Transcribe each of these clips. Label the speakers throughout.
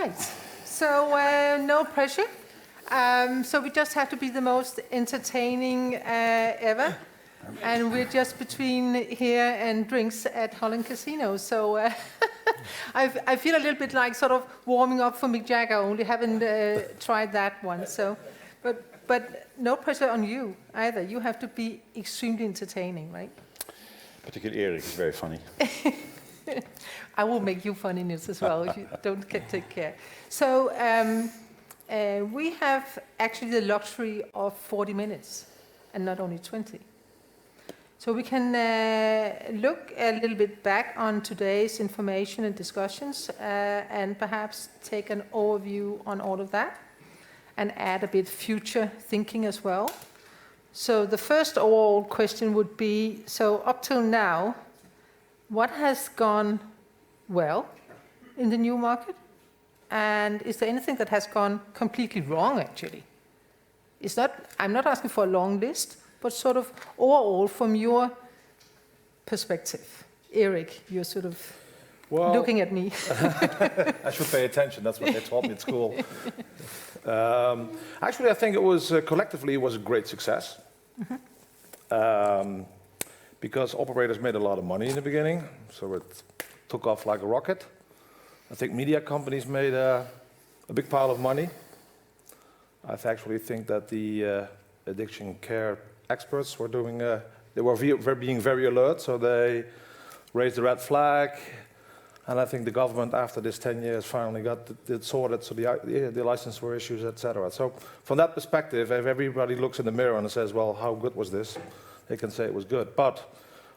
Speaker 1: right. So no pressure. So we just have to be the most entertaining ever. And we're just between here and drinks at Holland Casino. So I feel a little bit like sort of warming up for Mick Jagger, only haven't tried that one. So, but no pressure on you either. You have to be extremely entertaining, right?
Speaker 2: Particularly Erik is very funny.
Speaker 1: I will make you funny, Niels, as well, if you don't take care. So we have actually the luxury of 40 minutes and not only 20. So we can look a little bit back on today's information and discussions and perhaps take an overview on all of that and add a bit future thinking as well. So the first overall question would be, so up till now, what has gone well in the new market? And is there anything that has gone completely wrong, actually? I'm not asking for a long list, but sort of overall from your perspective. Erik, you're sort of looking at me.
Speaker 3: I should pay attention, that's what they taught me at school. Actually, I think it was, collectively, it was a great success. Mm-hmm. Because operators made a lot of money in the beginning, so it took off like a rocket. I think media companies made a big pile of money. I actually think that the addiction care experts were doing, they were being very alert, so they raised the red flag. And I think the government, after this 10 years, finally got it sorted, so the license were issues, etc. So from that perspective, if everybody looks in the mirror and says, well, how good was this? They can say it was good. But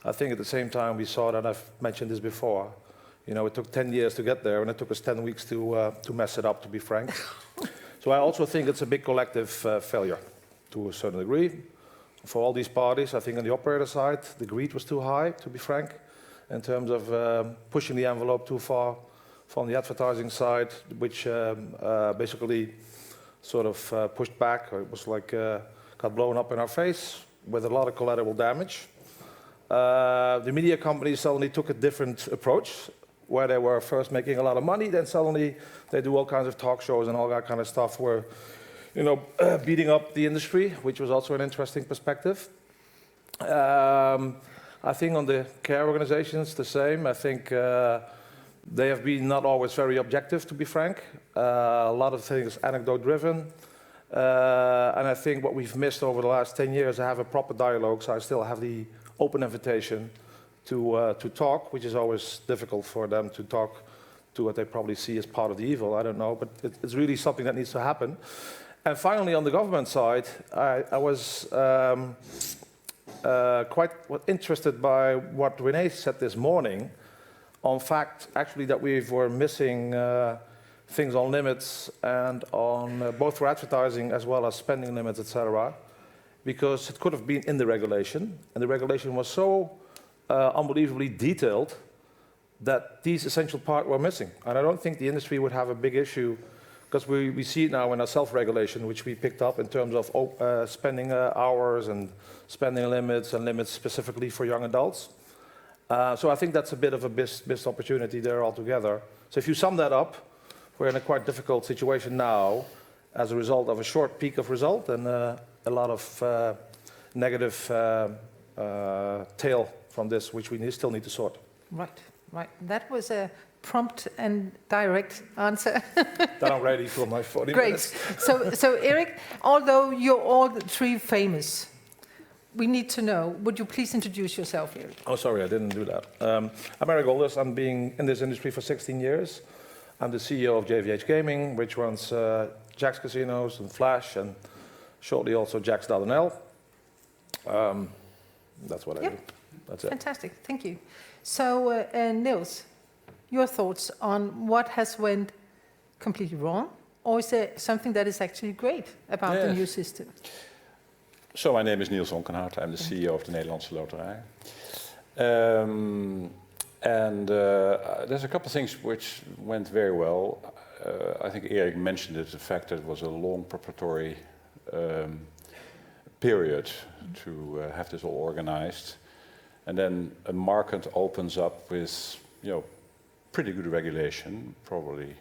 Speaker 3: I think at the same time we saw that, I've mentioned this before, you know, it took 10 years to get there, and it took us 10 weeks to mess it up, to be frank. So I also think it's a big collective failure, to a certain degree. For all these parties, I think on the operator side, the greed was too high, to be frank, in terms of pushing the envelope too far. From the advertising side, which basically sort of pushed back, or it was like got blown up in our face with a lot of collateral damage. The media companies suddenly took a different approach, where they were first making a lot of money, then suddenly they do all kinds of talk shows and all that kind of stuff, where, you know, beating up the industry, which was also an interesting perspective. I think on the care organizations, the same. I think they have been not always very objective, to be frank. A lot of things anecdote-driven. And I think what we've missed over the last 10 years, I have a proper dialogue, so I still have the open invitation to talk, which is always difficult for them to talk to what they probably see as part of the evil, I don't know, but it's really something that needs to happen. And finally, on the government side, I was quite interested by what René said this morning, on fact, actually, that we were missing things on limits and on both for advertising as well as spending limits, etc. Because it could have been in the regulation, and the regulation was so unbelievably detailed that these essential parts were missing. And I don't think the industry would have a big issue, because we see it now in our self-regulation, which we picked up in terms of spending hours and spending limits and limits specifically for young adults. So I think that's a bit of a missed opportunity there altogether. So if you sum that up, we're in a quite difficult situation now as a result of a short peak of result and a lot of negative tail from this, which we still need to sort.
Speaker 1: Right, right. That was a prompt and direct answer.
Speaker 3: Then I'm ready for my 40 minutes.
Speaker 1: Great. So Erik, although you're all three famous, we need to know, would you please introduce yourself, Erik?
Speaker 3: Oh, sorry, I didn't do that. I'm Erik Golders. I'm been in this industry for 16 years. I'm the CEO of JVH Gaming, which runs Jack's Casinos and Flash, and shortly also Jack's Dardanelle. That's what I do. That's it.
Speaker 1: Fantastic, thank you. So, Niels, your thoughts on what has went completely wrong, or is there something that is actually great about the new system?
Speaker 2: So my name is Niels Onkenhout. I'm the CEO of the Nederlandse Loterij. And there's a couple of things which went very well. I think Erik mentioned it, the fact that it was a long preparatory period to have this all organized. And then a market opens up with, you know, pretty good regulation, probably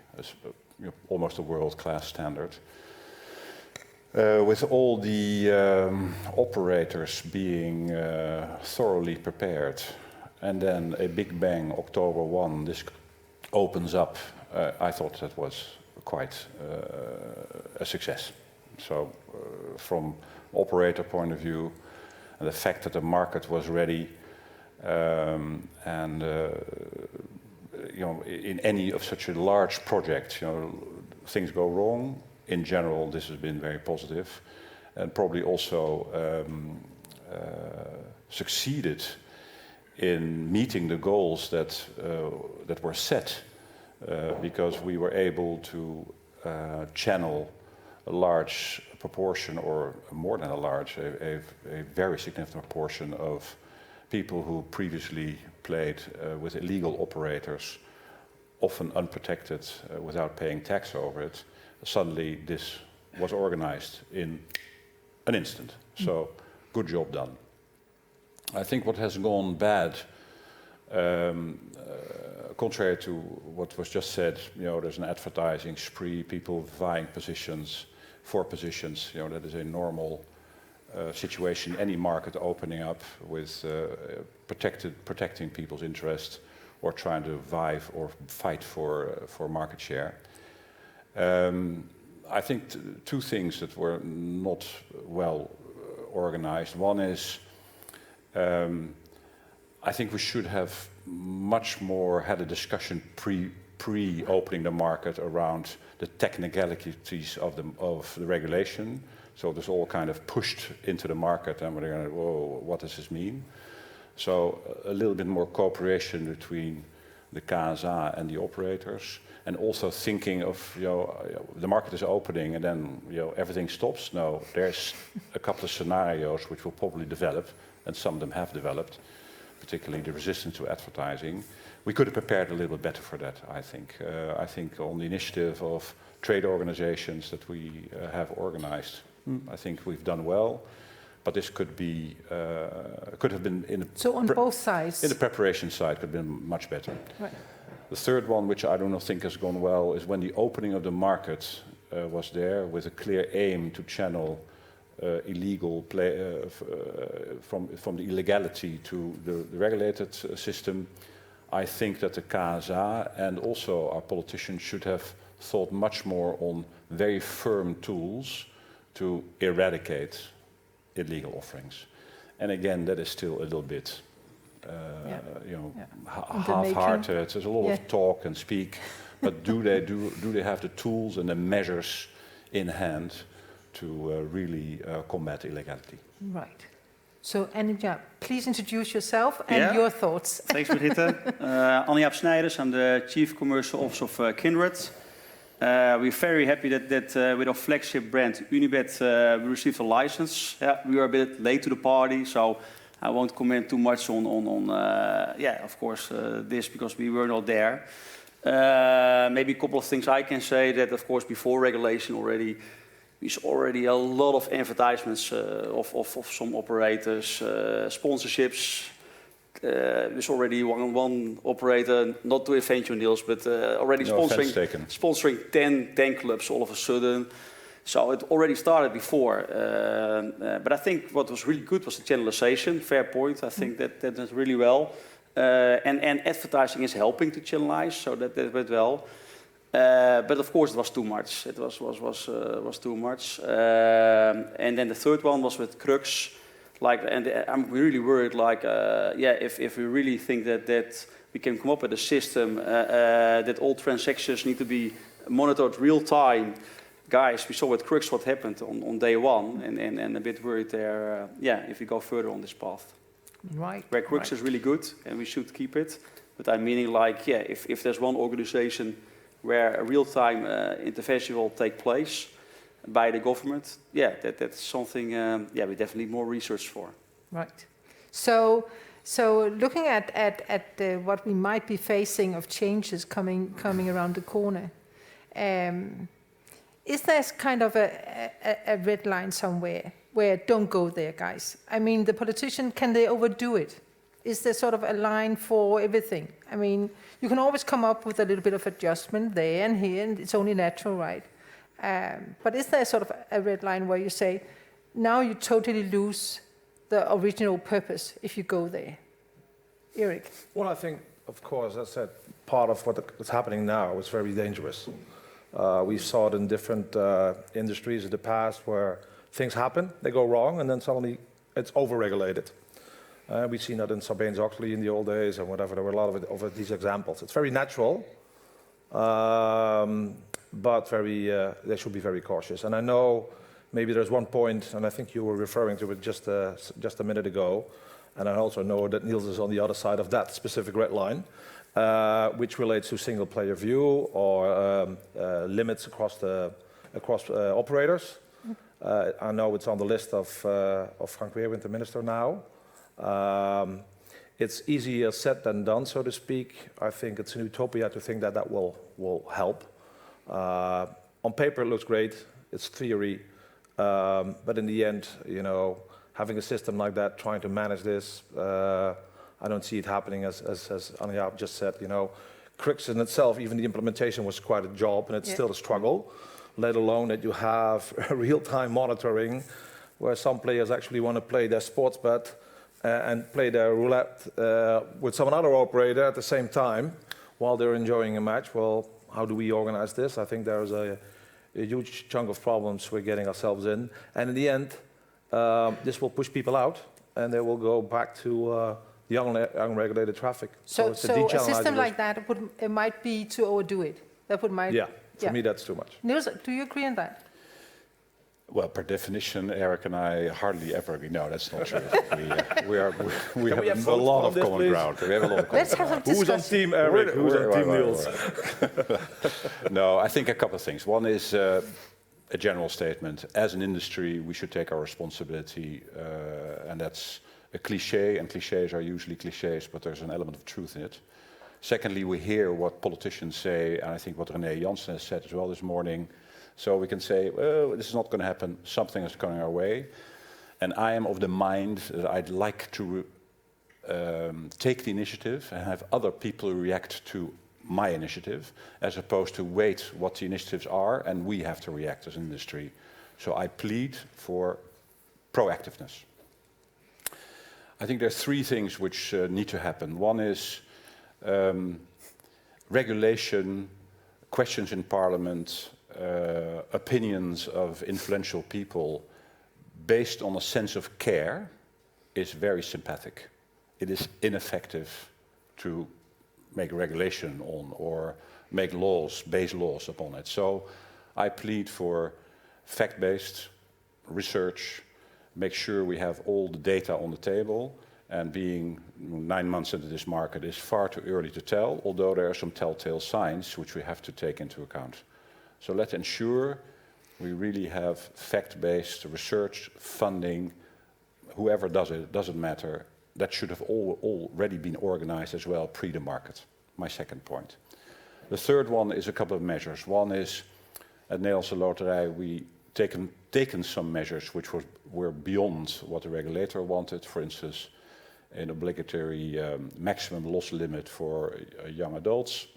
Speaker 2: almost a world-class standard. With all the operators being thoroughly prepared, and then a big bang, October 1, this opens up, I thought that was quite a success. So from operator point of view, and the fact that the market was ready, in any of such a large project, things go wrong. In general, this has been very positive, and probably also succeeded in meeting the goals that were set, because we were able to channel a large proportion, or more than a large, a very significant proportion of people who previously played with illegal operators, often unprotected, without paying tax over it. Suddenly this was organized in an instant. So good job done. I think what has gone bad, contrary to what was just said, there's an advertising spree, people vying positions for positions. That is a normal situation, any market opening up with protecting people's interest, or trying to vie or fight for market share. I think two things that were not well organized. One is, I think we should have much more had a discussion pre-opening the market around the technicalities of the regulation. So it was all kind of pushed into the market, and we're going, whoa, what does this mean? So a little bit more cooperation between the KSA and the operators, and also thinking of, the market is opening and then, everything stops. No, there's a couple of scenarios which will probably develop, and some of them have developed, particularly the resistance to advertising. We could have prepared a little bit better for that, I think. I think on the initiative of trade organizations that we have organized, I think we've done well, but this could have been in
Speaker 1: so on both sides.
Speaker 2: In the preparation side, could have been much better.
Speaker 1: Right.
Speaker 2: The third one, which I do not think has gone well, is when the opening of the market was there with a clear aim to channel illegal play from the illegality to the regulated system. I think that the KSA and also our politicians should have thought much more on very firm tools to eradicate illegal offerings. And again, that is still a little bit, half-hearted. There's a lot of talk and speak, but do they have the tools and the measures in hand to really combat illegality?
Speaker 1: Right. So, Anja, please introduce yourself and your thoughts.
Speaker 4: Thanks, Brigitte. Anjaap Snijders, I'm the Chief Commercial Officer of Kindred. We're very happy that with our flagship brand, Unibet, we received a license. We were a bit late to the party, so I won't comment too much on of course, this, because we were not there. Maybe a couple of things I can say, that, of course, before regulation already, we saw already a lot of advertisements of some operators, sponsorships. There's already one operator, not to venture deals, but already sponsoring 10 clubs all of a sudden. So it already started before. But I think what was really good was the channelization. Fair point. I think that went really well. And advertising is helping to channelize, so that went well. But of course, it was too much. It was too much. And then the third one was with Crux. And I'm really worried. If we really think that we can come up with a system that all transactions need to be monitored real time. Guys, we saw with Crux what happened on day one, and a bit worried there. If we go further on this path.
Speaker 1: Right.
Speaker 4: Where Crux is really good, and we should keep it. But I'm meaning if there's one organization where a real-time intervention will take place by the government, that's something we definitely need more research for.
Speaker 1: Right. So looking at what we might be facing of changes coming around the corner, is there kind of a red line somewhere where don't go there, guys? I mean, the politician, can they overdo it? Is there sort of a line for everything? I mean, you can always come up with a little bit of adjustment there and here, and it's only natural, right? But is there sort of a red line where you say, now you totally lose the original purpose if you go there? Erik?
Speaker 3: Well, I think, of course, as I said, part of what is happening now is very dangerous. We saw it in different industries in the past where things happen, they go wrong, and then suddenly it's overregulated. We've seen that in Sarbanes-Oxley in the old days and whatever. There were a lot of these examples. It's very natural, but they should be very cautious. And I know maybe there's one point, and I think you were referring to it just a minute ago, and I also know that Niels is on the other side of that specific red line, which relates to single-player view or limits across operators. I know it's on the list of Frank Weerwind, the minister now. It's easier said than done, so to speak. I think it's an utopia to think that will help. On paper, it looks great. It's theory. But in the end, having a system like that, trying to manage this, I don't see it happening as Anja just said. Crux in itself, even the implementation was quite a job, and it's still a struggle, let alone that you have real-time monitoring where some players actually want to play their sports bet and play their roulette with some other operator at the same time while they're enjoying a match. Well, how do we organize this? I think there's a huge chunk of problems we're getting ourselves in. And in the end, this will push people out, and they will go back to the unregulated traffic.
Speaker 1: So a system like that it might be to overdo it.
Speaker 3: Yeah, for me that's too much.
Speaker 1: Niels, do you agree on that?
Speaker 2: Well, per definition, Erik and I hardly ever agree. No, that's not true. we have a lot of common ground. We have a lot of common
Speaker 1: Let's have a discussion.
Speaker 3: Who's on team Erik? Who's on team Niels?
Speaker 2: No, I think a couple of things. One is a general statement. As an industry, we should take our responsibility, and that's a cliche, and cliches are usually cliches, but there's an element of truth in it. Secondly, we hear what politicians say, and I think what René Jansen has said as well this morning. So we can say, well, this is not going to happen, something is coming our way. And I am of the mind that I'd like to take the initiative and have other people react to my initiative, as opposed to wait what the initiatives are, and we have to react as an industry. So I plead for proactiveness. I think there are three things which need to happen. One is regulation, questions in Parliament, opinions of influential people based on a sense of care is very sympathetic. It is ineffective to make regulation on or make laws, base laws upon it. So I plead for fact-based research, make sure we have all the data on the table, and being 9 months into this market is far too early to tell, although there are some telltale signs which we have to take into account. So let's ensure we really have fact-based research, funding, whoever does it, doesn't matter. That should have already been organized as well pre the market, my second point. The third one is a couple of measures. One is, at Nederlandse Loterij, we taken some measures which were beyond what the regulator wanted. For instance, an obligatory maximum loss limit for young adults.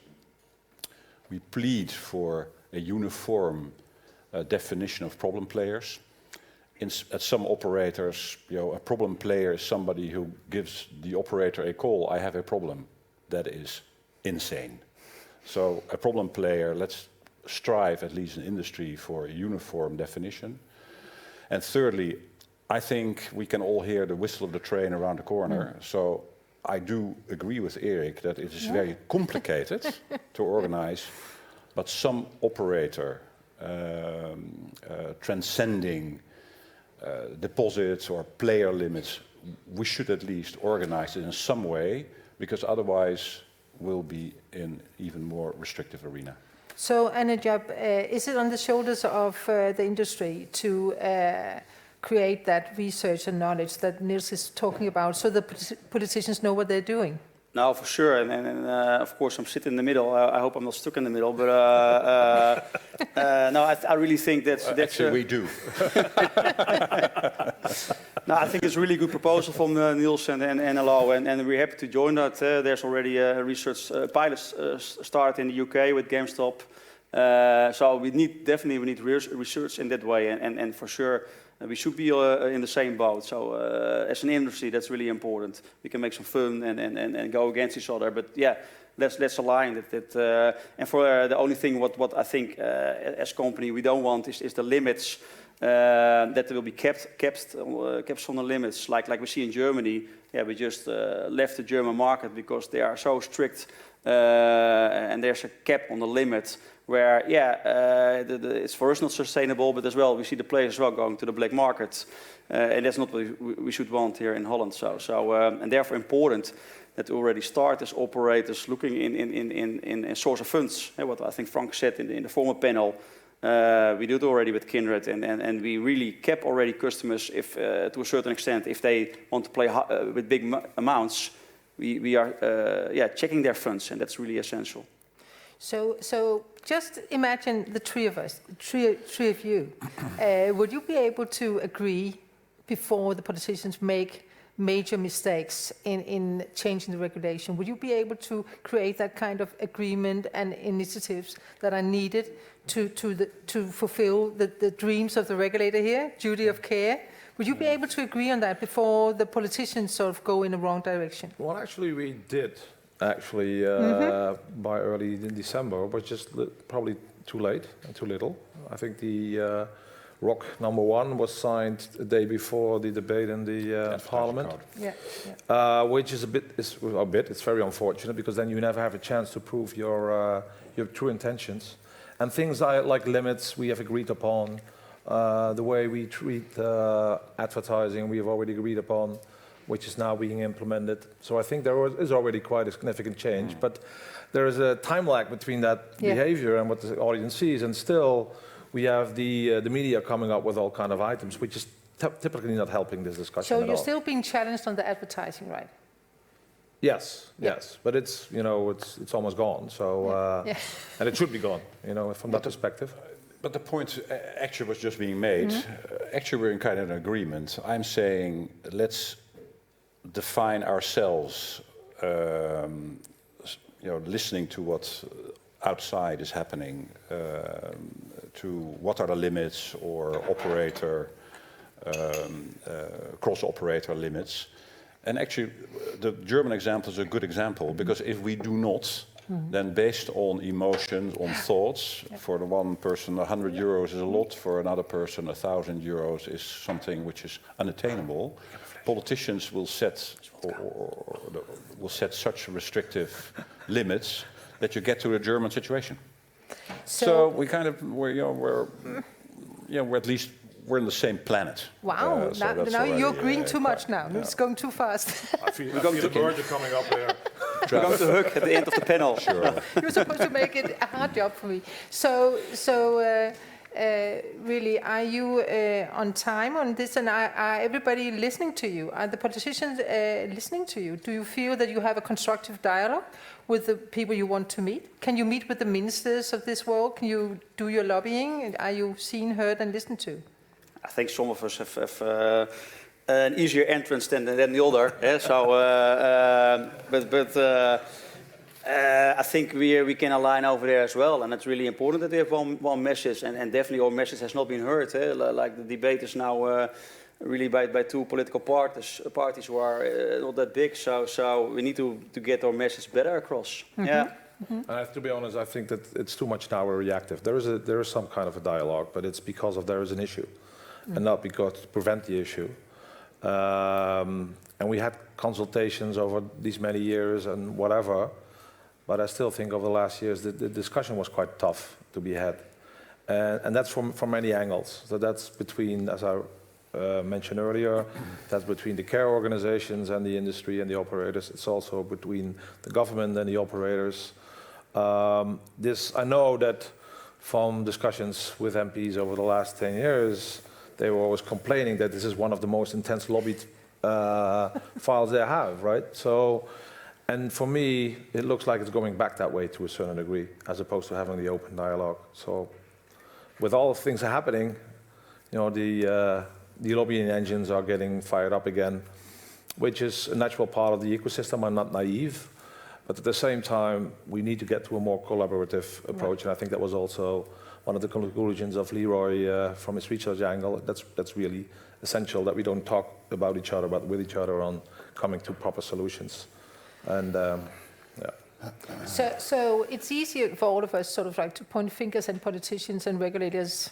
Speaker 2: We plead for a uniform definition of problem players. At some operators, a problem player is somebody who gives the operator a call, I have a problem. That is insane. So a problem player, let's strive, at least in industry, for a uniform definition. And thirdly, I think we can all hear the whistle of the train around the corner. So I do agree with Erik that it is very complicated to organize, but some operator transcending deposits or player limits, we should at least organize it in some way, because otherwise we'll be in even more restrictive arena.
Speaker 1: So, Anajab, is it on the shoulders of the industry to create that research and knowledge that Niels is talking about, so the politicians know what they're doing?
Speaker 4: No, for sure, and of course I'm sitting in the middle. I hope I'm not stuck in the middle, but no, I really think that's
Speaker 2: actually we do.
Speaker 4: No, I think it's a really good proposal from Niels and NLO, and we're happy to join that. There's already a research pilot started in the UK with GameStop. So we need research in that way, and for sure we should be in the same boat. So as an industry, that's really important. We can make some fun and go against each other, but yeah, let's align that. And for the only thing what I think as company we don't want is the limits. That will be kept on the limits, like we see in Germany. Yeah, we just left the German market because they are so strict, and there's a cap on the limit. Where it's for us not sustainable, but as well we see the players as well going to the black market, and that's not what we should want here in Holland. So and therefore important that we already start as operators looking in source of funds. What I think Frank said in the former panel. We do it already with Kindred, and we really cap already customers if, to a certain extent, if they want to play with big amounts, we are checking their funds, and that's really essential.
Speaker 1: So just imagine the three of us, three of you. Would you be able to agree before the politicians make major mistakes in changing the regulation? Would you be able to create that kind of agreement and initiatives that are needed to fulfill the dreams of the regulator here, duty of care? Would you be able to agree on that before the politicians sort of go in the wrong direction?
Speaker 3: Well, actually, we did. Actually, by early in December, but just probably too late and too little. I think the ROC number 1 was signed the day before the debate in the Parliament. Which is it's very unfortunate because then you never have a chance to prove your true intentions. And things like limits we have agreed upon, the way we treat advertising we have already agreed upon, which is now being implemented. So I think there is already quite a significant change, but there is a time lag between that behavior and what the audience sees, and still we have the media coming up with all kind of items, which is typically not helping this discussion
Speaker 1: So
Speaker 3: at
Speaker 1: you're
Speaker 3: all.
Speaker 1: still being challenged on the advertising, right?
Speaker 3: Yes, but it's it's almost gone. So and it should be gone, from that perspective.
Speaker 2: But the point actually was just being made. Actually, we're in kind of an agreement. I'm saying let's define ourselves, listening to what outside is happening, to what are the limits or cross-operator limits. And actually, the German example is a good example, because if we do not, then based on emotions, on thoughts, for the one person 100 euros is a lot, for another person 1,000 euros is something which is unattainable. Politicians will set such restrictive limits that you get to the German situation. So we kind of we're at least we're in the same planet.
Speaker 1: Wow! Now you're agreeing too much now. It's going too fast.
Speaker 3: I feel the bird coming up there.
Speaker 4: We're going to hook at the end of the panel.
Speaker 2: Sure.
Speaker 1: You're supposed to make it a hard job for me. So really, are you on time on this? And are everybody listening to you? Are the politicians listening to you? Do you feel that you have a constructive dialogue with the people you want to meet? Can you meet with the ministers of this world? Can you do your lobbying? Are you seen, heard, and listened to?
Speaker 4: I think some of us have an easier entrance than the other. I think we can align over there as well, and it's really important that we have one message, and definitely our message has not been heard. Like the debate is now really by two political parties who are not that big. So we need to get our message better across. Yeah.
Speaker 3: And I have to be honest, I think that it's too much now reactive. There is some kind of a dialogue, but it's because there is an issue, and not because to prevent the issue. And we had consultations over these many years and whatever, but I still think over the last years the discussion was quite tough to be had, and that's from many angles. So that's between, as I mentioned earlier, that's between the care organizations and the industry and the operators. It's also between the government and the operators. I know that from discussions with MPs over the last 10 years, they were always complaining that this is one of the most intense lobbied files they have, right? So, and for me, it looks like it's going back that way to a certain degree, as opposed to having the open dialogue. So, with all of things happening, the the lobbying engines are getting fired up again, which is a natural part of the ecosystem. I'm not naive. But at the same time, we need to get to a more collaborative approach. And I think that was also one of the conclusions of Leroy from his research angle. That's really essential, that we don't talk about each other, but with each other on coming to proper solutions. And
Speaker 1: So it's easier for all of us sort of like to point fingers at politicians and regulators.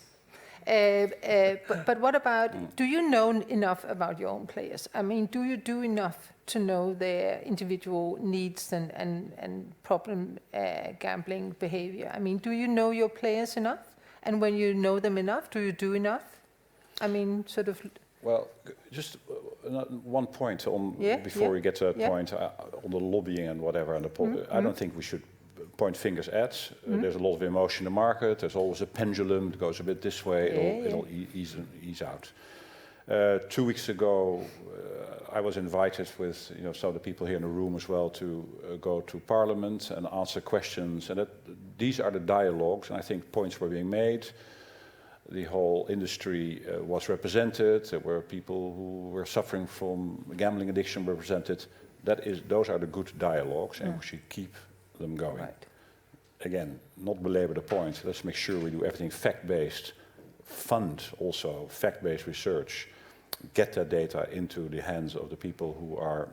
Speaker 1: But what about, do you know enough about your own players? I mean, do you do enough to know their individual needs and problem gambling behavior? I mean, do you know your players enough? And when you know them enough, do you do enough? I mean, sort of...
Speaker 2: Well, just one point on before we get to that point on the lobbying and whatever. And I don't think we should point fingers at. There's a lot of emotion in the market. There's always a pendulum that goes a bit this way. It'll ease out. 2 weeks ago, I was invited with some of the people here in the room as well to go to Parliament and answer questions. And these are the dialogues, and I think points were being made. The whole industry was represented. There were people who were suffering from gambling addiction represented. Those are the good dialogues, and we should keep them going.
Speaker 1: Right.
Speaker 2: Again, not belabor the point. Let's make sure we do everything fact-based. Fund also fact-based research. Get that data into the hands of the people who are,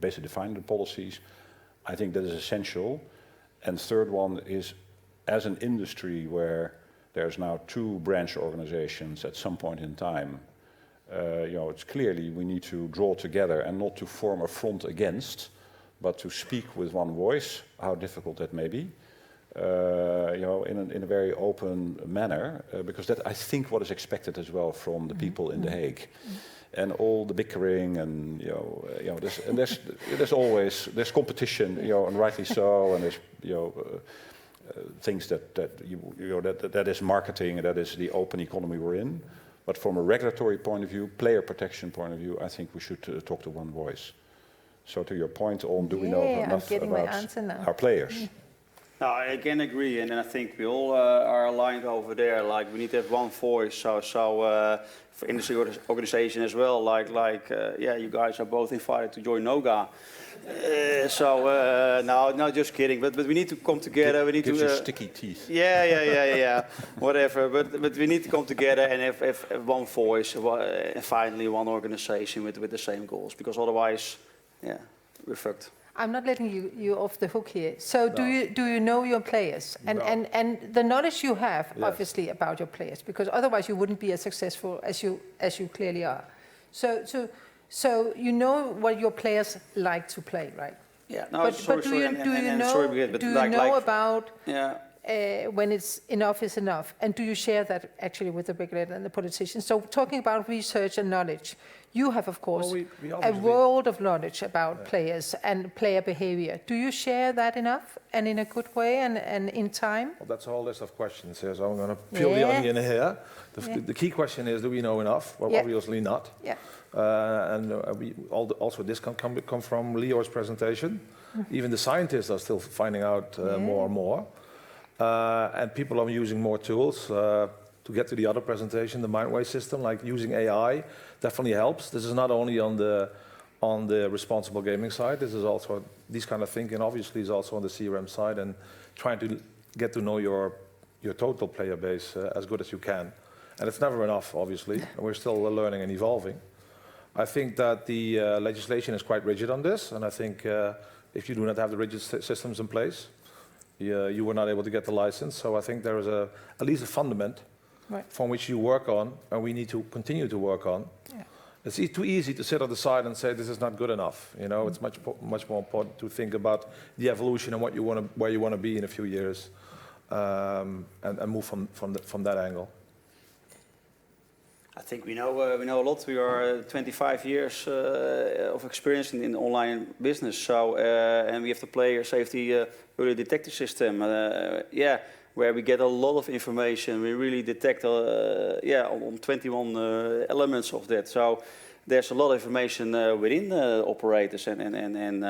Speaker 2: basically defining the policies. I think that is essential. And third one is, as an industry where there's now 2 branch organizations at some point in time, it's clearly we need to draw together and not to form a front against, but to speak with one voice, how difficult that may be, in a very open manner, because that I think what is expected as well from the people in The Hague, and all the bickering and there's always competition, and rightly so, and there's things that is marketing and that is the open economy we're in. But from a regulatory point of view, player protection point of view, I think we should talk to one voice. So to your point on, do we know enough about our players?
Speaker 4: No, I again agree, and I think we all are aligned over there. Like we need to have one voice. So for industry organization as well. You guys are both invited to join NOGA. No, just kidding. But we need to come together. We need
Speaker 2: Gives
Speaker 4: to
Speaker 2: you sticky teeth.
Speaker 4: Yeah. Whatever. But we need to come together and have one voice, and finally one organization with the same goals. Because otherwise, we're fucked.
Speaker 1: I'm not letting you off the hook here. So do you know your players and the knowledge you have obviously about your players, because otherwise you wouldn't be as successful as you clearly are. So you know what your players like to play, right?
Speaker 4: Yeah. No,
Speaker 1: but do you know about when it's enough is enough, and do you share that actually with the regulator and the politicians? So talking about research and knowledge. You have, of course, a world of knowledge about players and player behavior. Do you share that enough and in a good way and in time?
Speaker 3: Well, that's a whole list of questions here, so I'm going to peel the onion here. The key question is, do we know enough? Well, obviously not. Yeah. Also this can come from Leo's presentation. Even the scientists are still finding out more and more. And people are using more tools. To get to the other presentation, the Mindway system, like using AI, definitely helps. This is not only on the responsible gaming side. This is also this kind of thinking. Obviously, is also on the CRM side and trying to get to know your total player base as good as you can. And it's never enough, obviously. And we're still learning and evolving. I think that the legislation is quite rigid on this, and I think if you do not have the rigid systems in place, you were not able to get the license. So I think there is at least a fundament. Right. From which you work on, and we need to continue to work on. Yeah. It's too easy to sit on the side and say this is not good enough. It's much more important to think about the evolution and where you want to be in a few years, and move from that angle.
Speaker 4: I think we know a lot. We are 25 years of experience in online business. So and we have the player safety early detection system. Where we get a lot of information. We really detect on 21 elements of that. So there's a lot of information within operators, and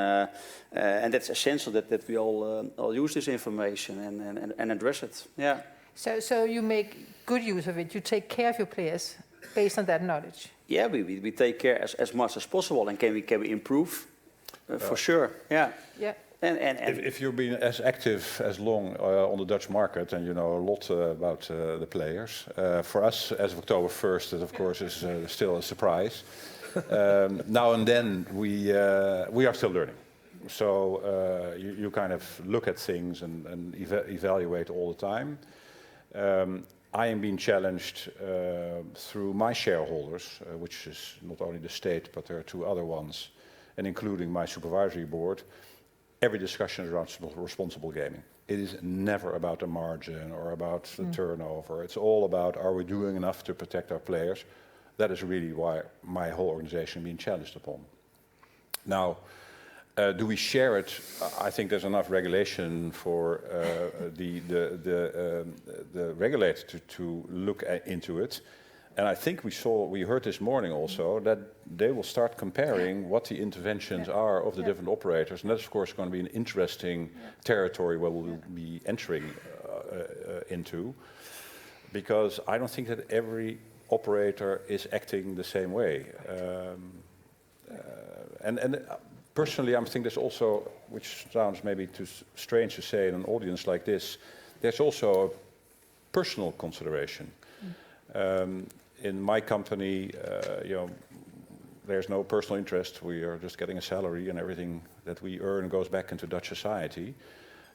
Speaker 4: that's essential that we all use this information and address it. Yeah.
Speaker 1: So you make good use of it. You take care of your players based on that knowledge?
Speaker 4: Yeah, we take care as much as possible, and can we improve? For sure, yeah.
Speaker 1: Yeah.
Speaker 4: And
Speaker 2: If you've been as active as long on the Dutch market and you know a lot about the players, for us as of October 1st, it of course is still a surprise. Now and then we are still learning. So you kind of look at things and evaluate all the time. I am being challenged through my shareholders, which is not only the state, but there are two other ones, and including my supervisory board. Every discussion is around responsible gaming. It is never about the margin or about the turnover. It's all about, are we doing enough to protect our players? That is really why my whole organization is being challenged upon. Now, do we share it? I think there's enough regulation for the regulator to look into it. And I think we heard this morning also that they will start comparing what the interventions are of the different operators. And that's of course going to be an interesting territory where we'll be entering into. Because I don't think that every operator is acting the same way. And personally, I think there's also, which sounds maybe too strange to say in an audience like this, there's also a personal consideration. In my company, there's no personal interest. We are just getting a salary, and everything that we earn goes back into Dutch society.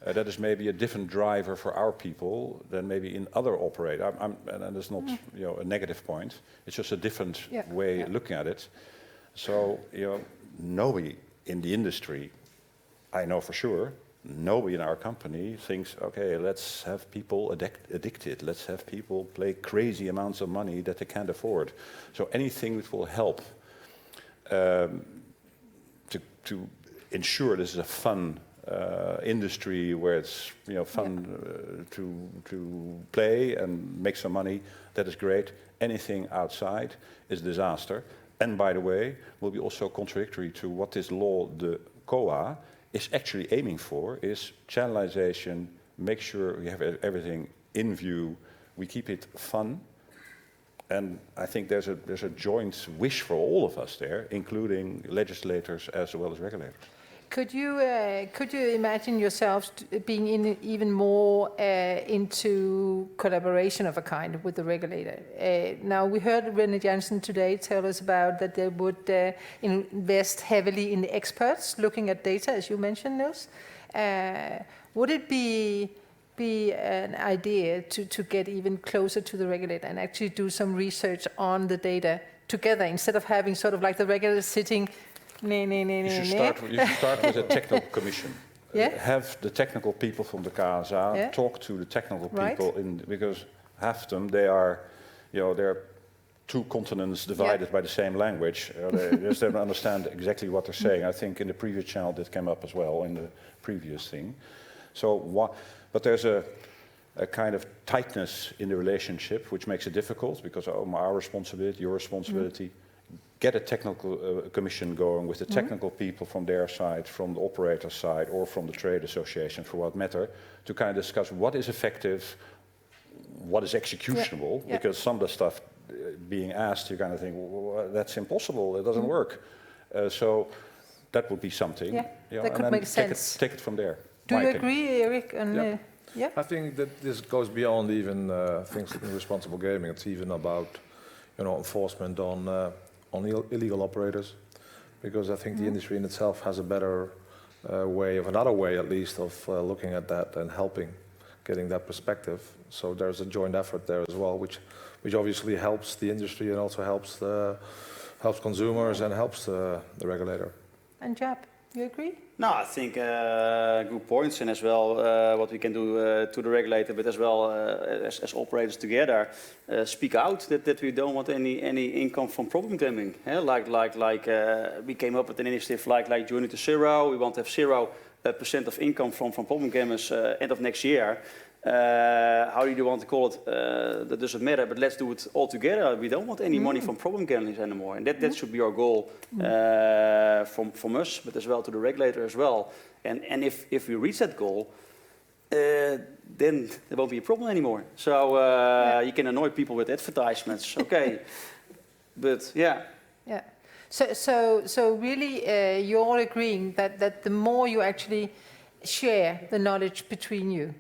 Speaker 2: That is maybe a different driver for our people than maybe in other operators. And it's not a negative point. It's just a different way of looking at it. So nobody in the industry, I know for sure, nobody in our company thinks, okay, let's have people addicted. Let's have people play crazy amounts of money that they can't afford. So anything that will help to ensure this is a fun industry where it's fun to play and make some money, that is great. Anything outside is a disaster. And by the way, will be also contradictory to what this law, the COA, is actually aiming for, is channelization, make sure we have everything in view, we keep it fun. And I think there's a joint wish for all of us there, including legislators as well as regulators.
Speaker 1: Could you imagine yourselves being even more into collaboration of a kind with the regulator? Now, we heard René Jansen today tell us about that they would invest heavily in the experts looking at data, as you mentioned, Niels. Would it be an idea to get even closer to the regulator and actually do some research on the data together instead of having sort of like the regulator sitting? You should
Speaker 2: start with a technical commission.
Speaker 1: Yeah?
Speaker 2: Have the technical people from the KSA talk to the technical people, because half of them, they're two continents divided by the same language. They just don't understand exactly what they're saying. I think in the previous channel that came up as well in the previous thing. But there's a kind of tightness in the relationship which makes it difficult because our responsibility, your responsibility. Get a technical commission going with the technical people from their side, from the operator side, or from the trade association for what matter, to kind of discuss what is effective, what is executionable, because some of the stuff being asked, you kind of think, well, that's impossible, it doesn't work. So that would be something.
Speaker 1: Yeah, that could make sense.
Speaker 2: Take it from there.
Speaker 1: Do you agree, Eric?
Speaker 3: I think that this goes beyond even things in responsible gaming. It's even about enforcement on illegal operators, because I think the industry in itself has a better another way at least of looking at that and getting that perspective. So there's a joint effort there as well, which obviously helps the industry and also helps consumers and helps the regulator.
Speaker 1: And Jap, you agree?
Speaker 4: No, I think good points, and as well what we can do to the regulator, but as well as operators together, speak out that we don't want any income from problem gambling. Like we came up with an initiative like Journey to Zero. We want to have 0% of income from problem gamers end of next year. How do you want to call it? That doesn't matter, but let's do it all together. We don't want any money from problem gambling anymore, and that should be our goal from us, but as well to the regulator as well. And if we reach that goal, then there won't be a problem anymore. So you can annoy people with advertisements. Okay, But yeah.
Speaker 1: Yeah. So really, you're all agreeing that the more you actually share the knowledge between you,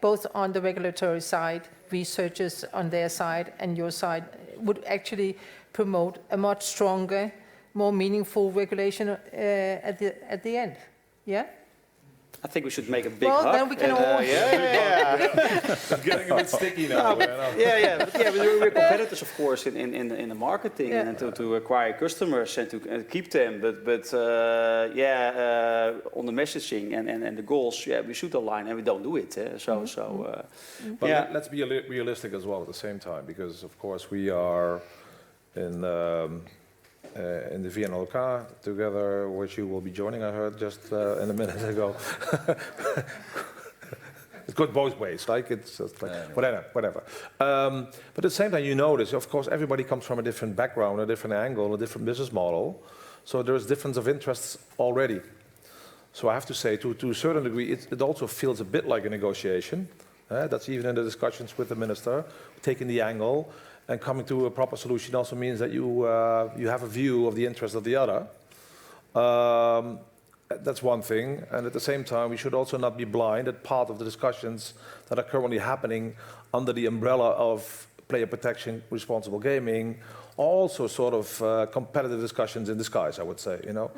Speaker 1: both on the regulatory side, researchers on their side, and your side, would actually promote a much stronger, more meaningful regulation at the end. Yeah.
Speaker 4: I think we should make a big
Speaker 1: Well,
Speaker 4: hug.
Speaker 1: then we can all-
Speaker 4: Yeah.
Speaker 3: It's getting a bit sticky now.
Speaker 4: But we're competitors, of course, in the marketing and to acquire customers and to keep them. But on the messaging and the goals, we should align, and we don't do it.
Speaker 3: But let's be realistic as well at the same time, because of course we are in the VNLK together, which you will be joining, I heard just in a minute ago. It's good both ways, like it's just like whatever. But at the same time, you notice, of course, everybody comes from a different background, a different angle, a different business model. So there's difference of interests already. So I have to say, to a certain degree, it also feels a bit like a negotiation. That's even in the discussions with the minister, taking the angle. And coming to a proper solution also means that you have a view of the interest of the other. That's one thing. And at the same time, we should also not be blind that part of the discussions that are currently happening under the umbrella of player protection, responsible gaming, also sort of competitive discussions in disguise, I would say, you know.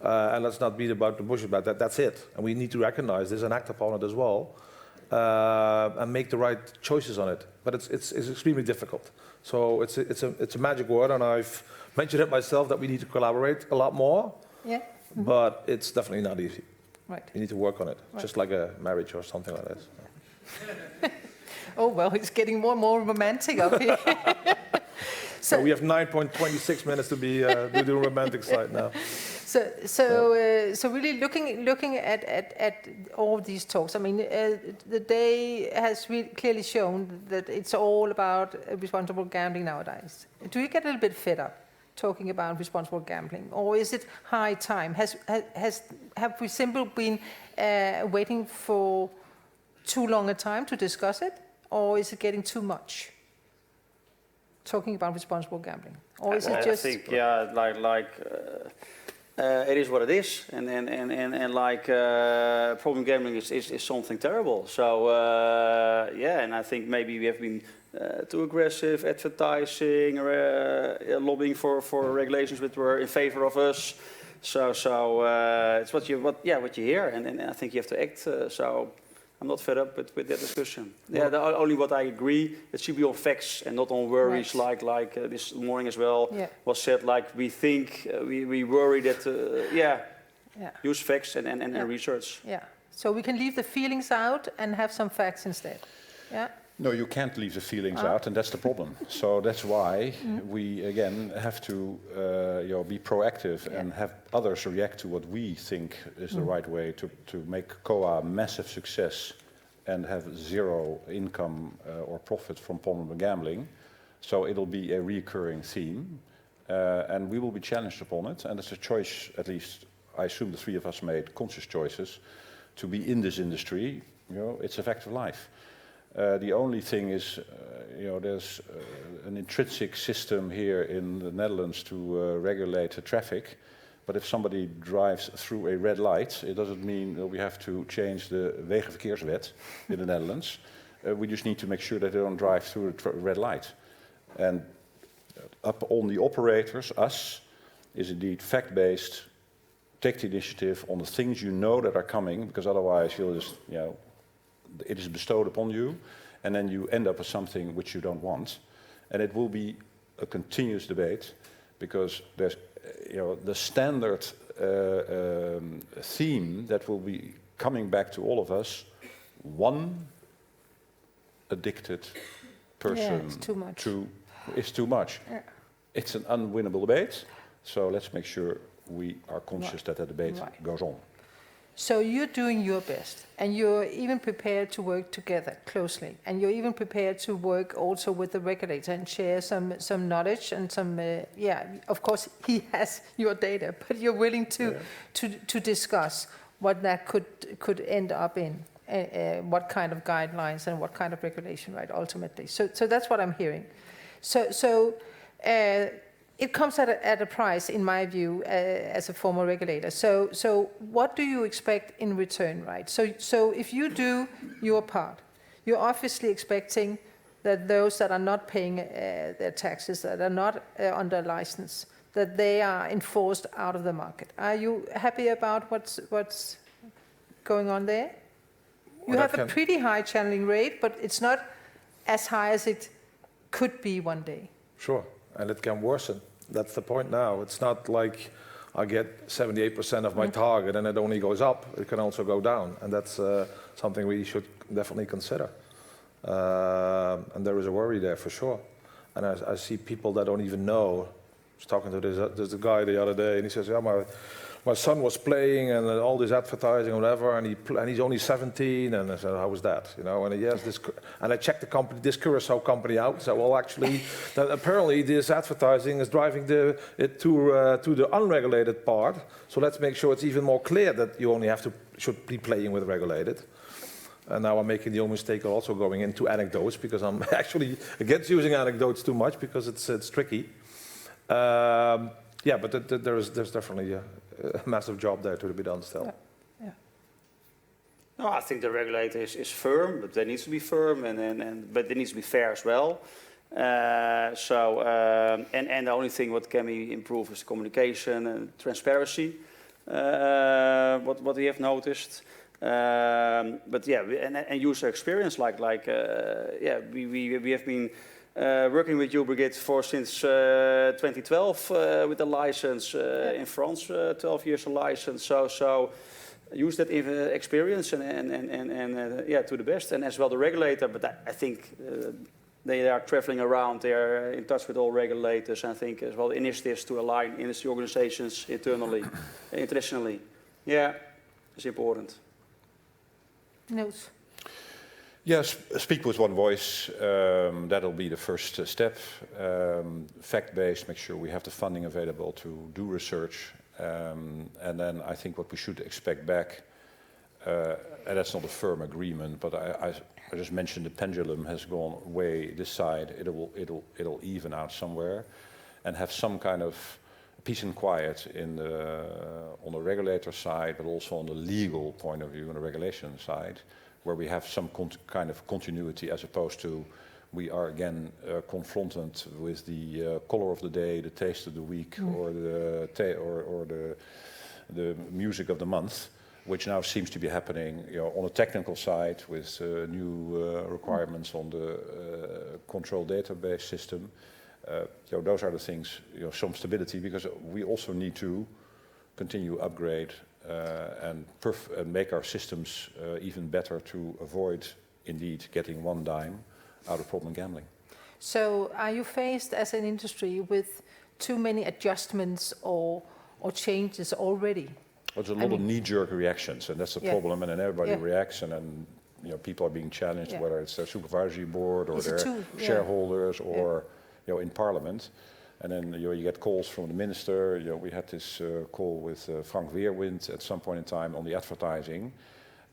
Speaker 3: And let's not beat about the bush about that. That's it. And we need to recognize this and act upon it as well, and make the right choices on it. But it's extremely difficult. So it's a magic word, and I've mentioned it myself that we need to collaborate a lot more.
Speaker 1: Yeah.
Speaker 3: But it's definitely not easy.
Speaker 1: Right.
Speaker 3: You need to work on it,
Speaker 1: Right.
Speaker 3: just like a marriage or something like this.
Speaker 1: Oh well, it's getting more and more romantic up here.
Speaker 3: So we have 9.26 minutes to be do the romantic side now.
Speaker 1: So really looking at all these talks. I mean, the day has really clearly shown that it's all about responsible gambling nowadays. Do you get a little bit fed up talking about responsible gambling, or is it high time? Have we simply been waiting for too long a time to discuss it, or is it getting too much? Talking about responsible gambling, or is it just?
Speaker 4: I think it is what it is, and problem gambling is something terrible. So and I think maybe we have been too aggressive, advertising, lobbying for regulations which were in favor of us. So it's what you hear, and I think you have to act. So I'm not fed up with that discussion. Yeah, only what I agree, it should be on facts and not on worries,
Speaker 1: right.
Speaker 4: like this morning as well was said. Like we think, we worry that, use facts and research.
Speaker 1: Yeah, so we can leave the feelings out and have some facts instead. Yeah.
Speaker 2: No, you can't leave the feelings out, and that's the problem. So that's why we again have to be proactive and have others react to what we think is the right way to make COA a massive success and have zero income or profit from problem gambling. So it'll be a recurring theme, and we will be challenged upon it. And it's a choice, at least I assume the three of us made conscious choices to be in this industry. You know, it's a fact of life. The only thing is, there's an intrinsic system here in the Netherlands to regulate the traffic. But if somebody drives through a red light, it doesn't mean that we have to change the Wegenverkeerswet in the Netherlands. We just need to make sure that they don't drive through the red light. And up on the operators, us, is indeed fact-based. Take the initiative on the things you know that are coming, because otherwise you'll just, it is bestowed upon you, and then you end up with something which you don't want. And it will be a continuous debate, because there's, the standard theme that will be coming back to all of us: one addicted person is too much.
Speaker 1: Yeah.
Speaker 2: It's an unwinnable debate, so let's make sure we are conscious that the debate goes on.
Speaker 1: So you're doing your best, and you're even prepared to work together closely, and you're even prepared to work also with the regulator and share some knowledge and some, of course he has your data, but you're willing to discuss what that could end up in, what kind of guidelines and what kind of regulation, right, ultimately. So that's what I'm hearing. So it comes at a price, in my view, as a former regulator. So what do you expect in return, right? So if you do your part, you're obviously expecting that those that are not paying their taxes, that are not under license, that they are enforced out of the market. Are you happy about what's going on there? You have a pretty high channeling rate, but it's not as high as it could be one day.
Speaker 3: Sure, and it can worsen. That's the point now. It's not like I get 78% of my target and it only goes up. It can also go down, and that's something we should definitely consider. And there is a worry there for sure. And I see people that don't even know. I was talking to there's a guy the other day, and he says, "Yeah, my son was playing and all this advertising or whatever, and he's only 17." And I said, "How was that?" You know, and and I checked the company, this Curaçao company out. So, well, actually, that apparently this advertising is driving it to the unregulated part. So let's make sure it's even more clear that you only should be playing with regulated. And now I'm making the old mistake of also going into anecdotes, because I'm actually against using anecdotes too much because it's tricky. Yeah, but there's definitely a massive job there to be done still.
Speaker 1: Yeah.
Speaker 4: No, I think the regulator is firm, but they needs to be firm, but it needs to be fair as well. And the only thing what can be improved is communication and transparency. What we have noticed. But yeah, and user experience, we have been working with you, Brigitte, since 2012 with the license in France, 12 years of license. So use that experience and to the best, and as well the regulator. But I think they are traveling around. They are in touch with all regulators. And I think as well initiatives to align industry organizations internally, internationally. Yeah, it's important.
Speaker 1: Notes.
Speaker 2: Yes, speak with one voice. That'll be the first step. Fact-based, make sure we have the funding available to do research. And then I think what we should expect back, and that's not a firm agreement, but I just mentioned the pendulum has gone way this side. It'll even out somewhere, and have some kind of peace and quiet on the regulator side, but also on the legal point of view, on the regulation side, where we have some kind of continuity, as opposed to we are again confronted with the color of the day, the taste of the week, or the music of the month, which now seems to be happening, on a technical side with new requirements on the control database system. Those are the things, some stability, because we also need to continue upgrade and make our systems even better to avoid, indeed, getting one dime out of problem gambling.
Speaker 1: So are you faced as an industry with too many adjustments or changes already?
Speaker 2: There's a lot of knee-jerk reactions, and that's the problem, and then everybody reacts, and then people are being challenged, whether it's their supervisory board or their shareholders or in Parliament. And then you get calls from the minister. We had this call with Frank Weerwind at some point in time on the advertising.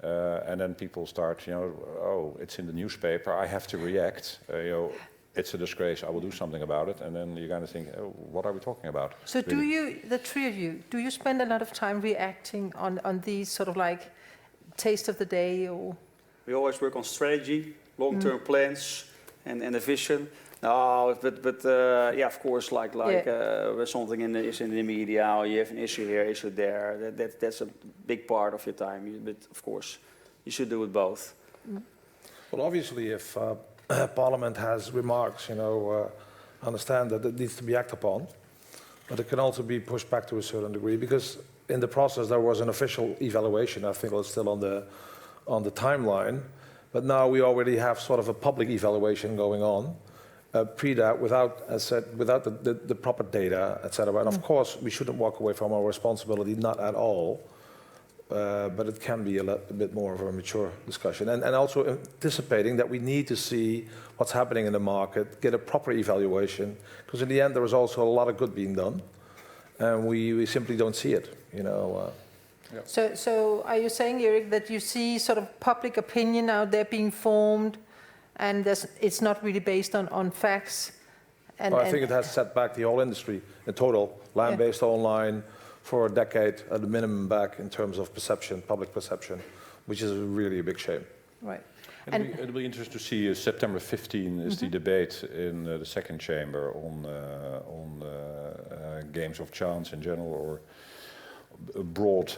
Speaker 2: And then people start, oh, it's in the newspaper, I have to react. It's a disgrace, I will do something about it. And then you kind of think, oh, what are we talking about?
Speaker 1: So really? Do you, the three of you, do you spend a lot of time reacting on these sort of like taste of the day? Or?
Speaker 4: We always work on strategy, long-term plans and the vision. No, but yeah, of course, like when something is in the media, or you have an issue here, issue there, that's a big part of your time. But of course, you should do it both.
Speaker 3: Well, obviously, if Parliament has remarks, understand that it needs to be acted upon, but it can also be pushed back to a certain degree, because in the process there was an official evaluation. I think it's still on the timeline, but now we already have sort of a public evaluation going on. Pre that, without the proper data, etc. And of course, we shouldn't walk away from our responsibility, not at all. But it can be a bit more of a mature discussion, and also anticipating that we need to see what's happening in the market, get a proper evaluation, because in the end there is also a lot of good being done, and we simply don't see it.
Speaker 1: So are you saying, Erik, that you see sort of public opinion out there being formed? And it's not really based on facts, And,
Speaker 3: Well, I think it has set back the whole industry in total, land-based online, for a decade at the minimum back in terms of perception, public perception, which is really a big shame.
Speaker 1: right.
Speaker 2: It'll be interesting to see September 15 is the debate in the second chamber on games of chance in general, or broad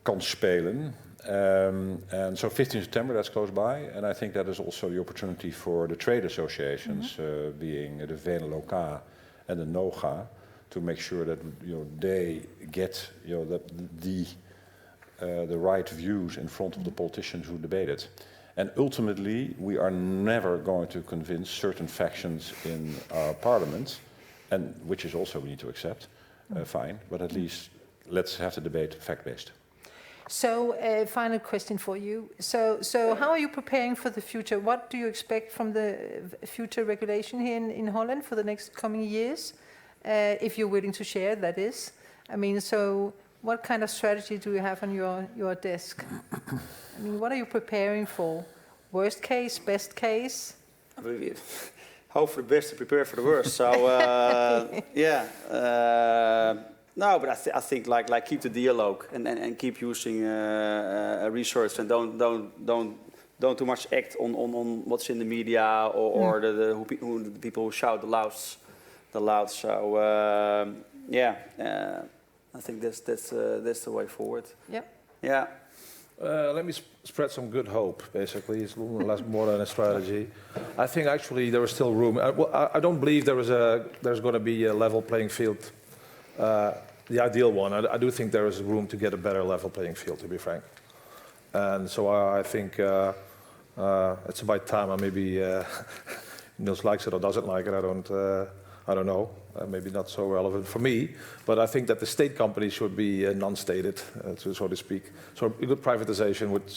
Speaker 2: kansspelen. And so 15 September, that's close by, and I think that is also the opportunity for the trade associations, being the VNLOK and the NOGA, to make sure that they get the right views in front of the politicians who debate it. And ultimately, we are never going to convince certain factions in our parliament, and which is also we need to accept, fine, but at least let's have the debate fact-based.
Speaker 1: So, final question for you. So how are you preparing for the future? What do you expect from the future regulation here in Holland for the next coming years? If you're willing to share, that is. I mean, so what kind of strategy do you have on your desk? I mean, what are you preparing for? Worst case, best case?
Speaker 4: Hope for the best and prepare for the worst. So, no, but I think like keep the dialogue and keep using research, and don't too much act on what's in the media or the people who shout the loud. So I think that's the way forward.
Speaker 1: Yeah.
Speaker 4: Yeah.
Speaker 3: Let me spread some good hope, basically. It's more than a strategy. I think actually there is still room. I don't believe there's going to be a level playing field, the ideal one. I do think there is room to get a better level playing field, to be frank. And so I think it's about time. And maybe Niels likes it or doesn't like it. I don't know. Maybe not so relevant for me, but I think that the state companies should be non-stated, so to speak. So a good privatization would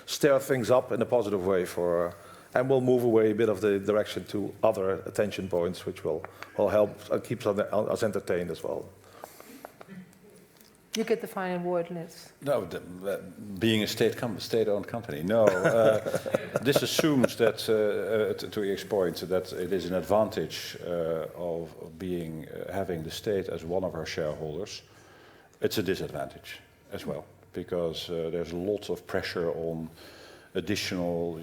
Speaker 3: stir things up in a positive way and will move away a bit of the direction to other attention points, which will help keep us entertained as well.
Speaker 1: You get the final word, Liz.
Speaker 2: No, being a state-owned company. No, this assumes that, to Eric's point, that it is an advantage of having the state as one of our shareholders. It's a disadvantage as well, because there's lots of pressure on additional,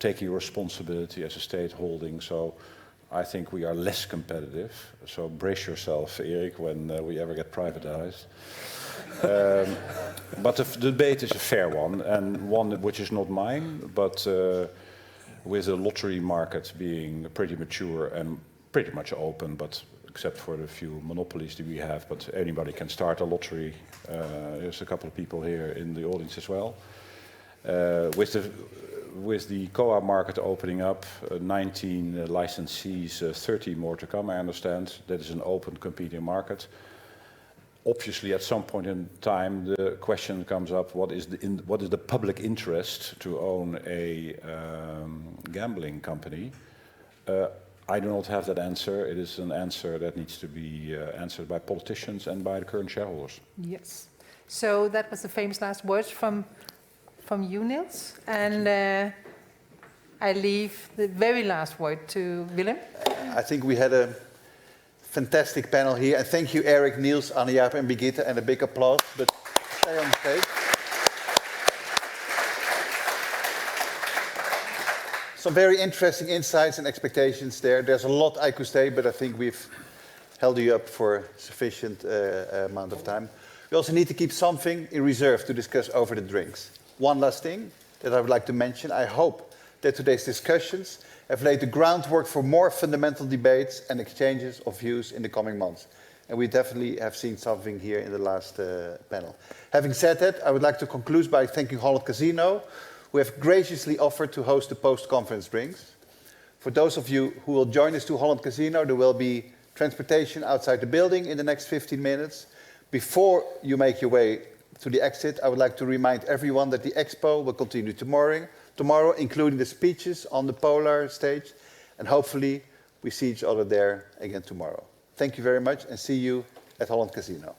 Speaker 2: taking responsibility as a state holding. So I think we are less competitive. So brace yourself, Eric, when we ever get privatized. But the debate is a fair one, and one which is not mine, but with the lottery market being pretty mature and pretty much open, but except for the few monopolies that we have, but anybody can start a lottery. There's a couple of people here in the audience as well. With the co-op market opening up, 19 licensees, 30 more to come, I understand. That is an open competing market. Obviously, at some point in time, the question comes up: what is the public interest to own a gambling company? I do not have that answer. It is an answer that needs to be answered by politicians and by the current shareholders.
Speaker 1: Yes. So that was the famous last words from you, Niels, and I leave the very last word to Willem.
Speaker 5: I think we had a fantastic panel here, and thank you, Eric, Niels, Anne-Jaap, and Brigitte, and a big applause. But stay on stage. Some very interesting insights and expectations there. There's a lot I could say, but I think we've held you up for sufficient amount of time. We also need to keep something in reserve to discuss over the drinks. One last thing that I would like to mention. I hope that today's discussions have laid the groundwork for more fundamental debates and exchanges of views in the coming months. And we definitely have seen something here in the last panel. Having said that, I would like to conclude by thanking Holland Casino, who have graciously offered to host the post-conference drinks. For those of you who will join us to Holland Casino, there will be transportation outside the building in the next 15 minutes. Before you make your way to the exit, I would like to remind everyone that the expo will continue tomorrow, including the speeches on the Polar stage, and hopefully we see each other there again tomorrow. Thank you very much, and see you at Holland Casino.